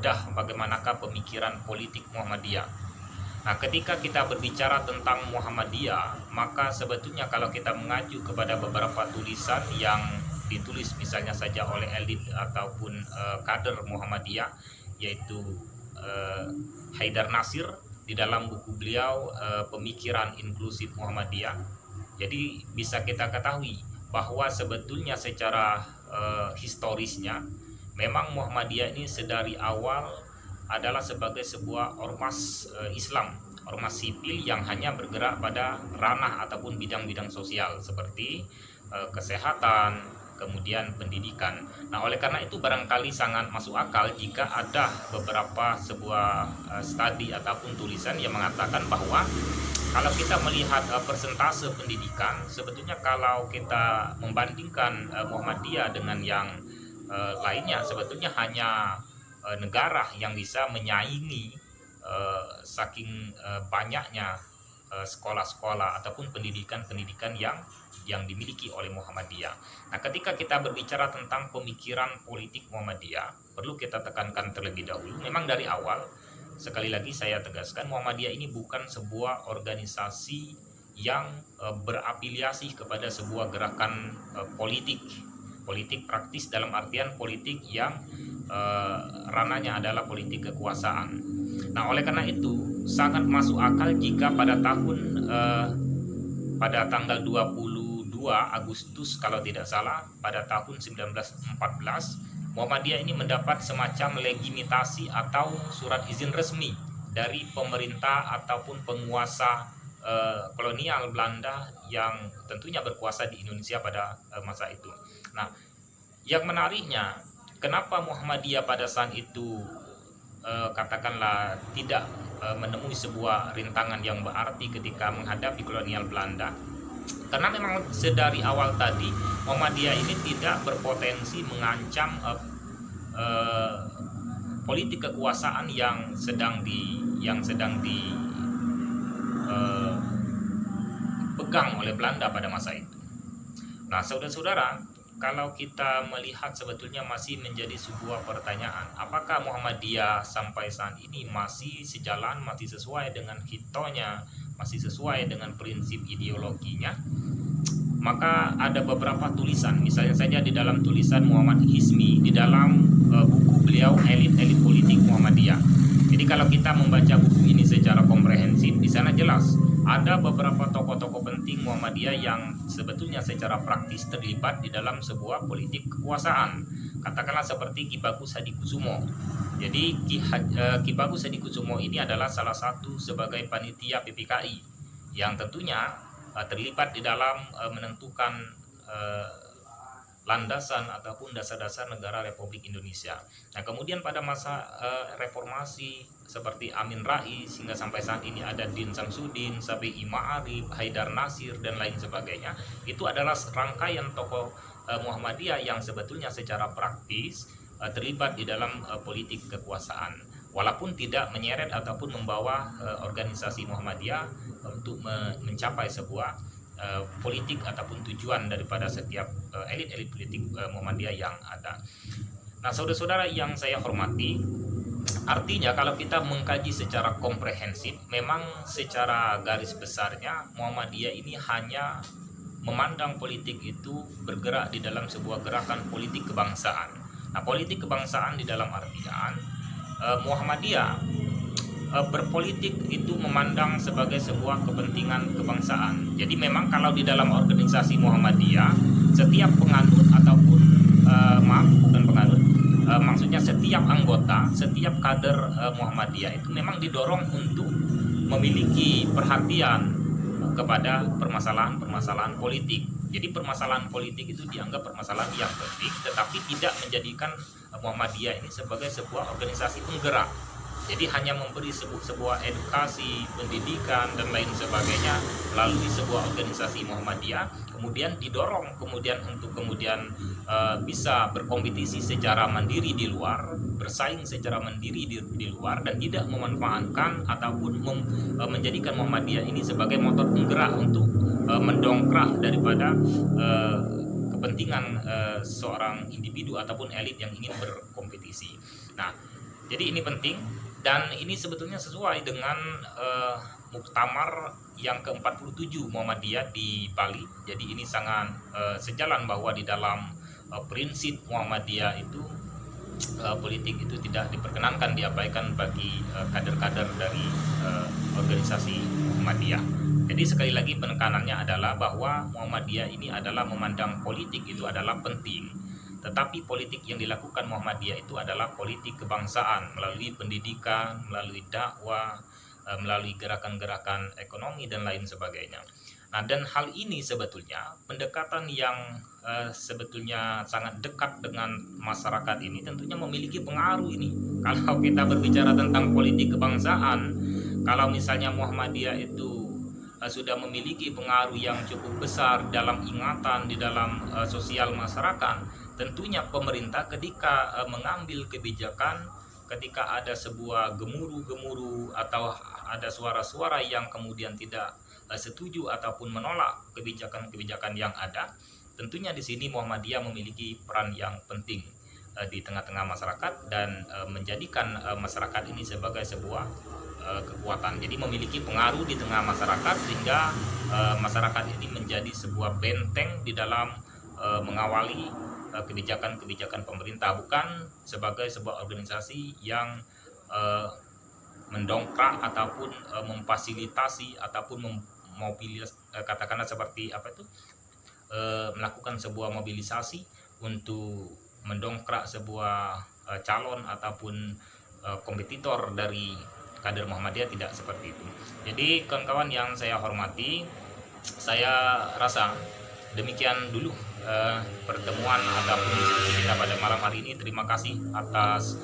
bedah bagaimanakah pemikiran politik Muhammadiyah. Nah, ketika kita berbicara tentang Muhammadiyah, maka sebetulnya kalau kita mengacu kepada beberapa tulisan yang ditulis misalnya saja oleh elit ataupun kader Muhammadiyah, yaitu Haidar Nasir di dalam buku beliau Pemikiran Inklusif Muhammadiyah. Jadi bisa kita ketahui bahwa sebetulnya secara historisnya memang Muhammadiyah ini sedari awal adalah sebagai sebuah ormas Islam, ormas sipil yang hanya bergerak pada ranah ataupun bidang-bidang sosial seperti kesehatan, kemudian pendidikan. Nah, oleh karena itu barangkali sangat masuk akal jika ada beberapa sebuah studi ataupun tulisan yang mengatakan bahwa kalau kita melihat persentase pendidikan, sebetulnya kalau kita membandingkan Muhammadiyah dengan yang lainnya, sebetulnya hanya negara yang bisa menyaingi saking banyaknya sekolah-sekolah ataupun pendidikan-pendidikan yang dimiliki oleh Muhammadiyah. Nah, ketika kita berbicara tentang pemikiran politik Muhammadiyah, perlu kita tekankan terlebih dahulu, memang dari awal, sekali lagi saya tegaskan, Muhammadiyah ini bukan sebuah organisasi yang berafiliasi kepada sebuah gerakan politik praktis dalam artian politik yang ranahnya adalah politik kekuasaan. Nah, oleh karena itu sangat masuk akal jika pada tanggal 22 Agustus kalau tidak salah pada tahun 1914 Muhammadiyah ini mendapat semacam legitimasi atau surat izin resmi dari pemerintah ataupun penguasa kolonial Belanda yang tentunya berkuasa di Indonesia pada masa itu. Nah, yang menariknya, kenapa Muhammadiyah pada saat itu katakanlah tidak menemui sebuah rintangan yang berarti ketika menghadapi kolonial Belanda? Karena memang sedari awal tadi Muhammadiyah ini tidak berpotensi mengancam politik kekuasaan yang sedang dipegang oleh Belanda pada masa itu. Nah, saudara-saudara, kalau kita melihat sebetulnya masih menjadi sebuah pertanyaan, apakah Muhammadiyah sampai saat ini masih sejalan, masih sesuai dengan hitonya, masih sesuai dengan prinsip ideologinya? Maka ada beberapa tulisan, misalnya saja di dalam tulisan Muhammad Hizmi di dalam buku beliau Elit-Elit Politik Muhammadiyah. Jadi kalau kita membaca buku ini secara komprehensif, di sana jelas ada beberapa tokoh-tokoh penting Muhammadiyah yang sebetulnya secara praktis terlibat di dalam sebuah politik kekuasaan. Katakanlah seperti Ki Bagus Hadikusumo. Jadi Ki Bagus Hadikusumo ini adalah salah satu sebagai panitia PPKI yang tentunya terlibat di dalam menentukan landasan ataupun dasar-dasar negara Republik Indonesia. Nah, kemudian pada masa reformasi seperti Amin Rais hingga sampai saat ini ada Din Samsudin, Sabi Ma'arif, Haidar Nasir dan lain sebagainya. Itu adalah rangkaian tokoh Muhammadiyah yang sebetulnya secara praktis terlibat di dalam politik kekuasaan. Walaupun tidak menyeret ataupun membawa organisasi Muhammadiyah untuk mencapai sebuah politik ataupun tujuan daripada setiap elit-elit politik Muhammadiyah yang ada. Nah, saudara-saudara yang saya hormati, artinya kalau kita mengkaji secara komprehensif, memang secara garis besarnya Muhammadiyah ini hanya memandang politik itu bergerak di dalam sebuah gerakan politik kebangsaan. Nah, politik kebangsaan di dalam artian Muhammadiyah berpolitik itu memandang sebagai sebuah kepentingan kebangsaan. Jadi memang kalau di dalam organisasi Muhammadiyah, setiap penganut ataupun maksudnya setiap anggota, setiap kader Muhammadiyah itu memang didorong untuk memiliki perhatian kepada permasalahan-permasalahan politik. Jadi permasalahan politik itu dianggap permasalahan yang penting, tetapi tidak menjadikan Muhammadiyah ini sebagai sebuah organisasi penggerak. Jadi hanya memberi sebuah edukasi, pendidikan dan lain sebagainya melalui sebuah organisasi Muhammadiyah, kemudian didorong untuk bisa berkompetisi secara mandiri di luar, bersaing secara mandiri di luar, dan tidak memanfaatkan ataupun menjadikan Muhammadiyah ini sebagai motor penggerak untuk mendongkrak daripada kepentingan seorang individu ataupun elit yang ingin berkompetisi. Nah, Jadi ini penting, dan ini sebetulnya sesuai dengan muktamar yang ke-47 Muhammadiyah di Bali. Jadi ini sangat sejalan bahwa di dalam prinsip Muhammadiyah itu politik itu tidak diperkenankan, diabaikan bagi kader-kader dari organisasi Muhammadiyah. Jadi sekali lagi penekanannya adalah bahwa Muhammadiyah ini adalah memandang politik itu adalah penting, tetapi politik yang dilakukan Muhammadiyah itu adalah politik kebangsaan melalui pendidikan, melalui dakwah, melalui gerakan-gerakan ekonomi dan lain sebagainya. Nah, dan hal ini sebetulnya pendekatan yang sebetulnya sangat dekat dengan masyarakat ini tentunya memiliki pengaruh ini. Kalau kita berbicara tentang politik kebangsaan, kalau misalnya Muhammadiyah itu sudah memiliki pengaruh yang cukup besar dalam ingatan di dalam sosial masyarakat, tentunya pemerintah ketika mengambil kebijakan, ketika ada sebuah gemuruh-gemuruh atau ada suara-suara yang kemudian tidak setuju ataupun menolak kebijakan-kebijakan yang ada, tentunya di sini Muhammadiyah memiliki peran yang penting di tengah-tengah masyarakat dan menjadikan masyarakat ini sebagai sebuah kekuatan. Jadi memiliki pengaruh di tengah masyarakat sehingga masyarakat ini menjadi sebuah benteng di dalam mengawali kebijakan-kebijakan pemerintah, bukan sebagai sebuah organisasi yang mendongkrak ataupun memfasilitasi ataupun katakanlah seperti apa itu, melakukan sebuah mobilisasi untuk mendongkrak sebuah calon ataupun kompetitor dari kader Muhammadiyah, tidak seperti itu. Jadi kawan-kawan yang saya hormati, saya rasa demikian dulu pertemuan ataupun diskusi kita pada malam hari ini. Terima kasih atas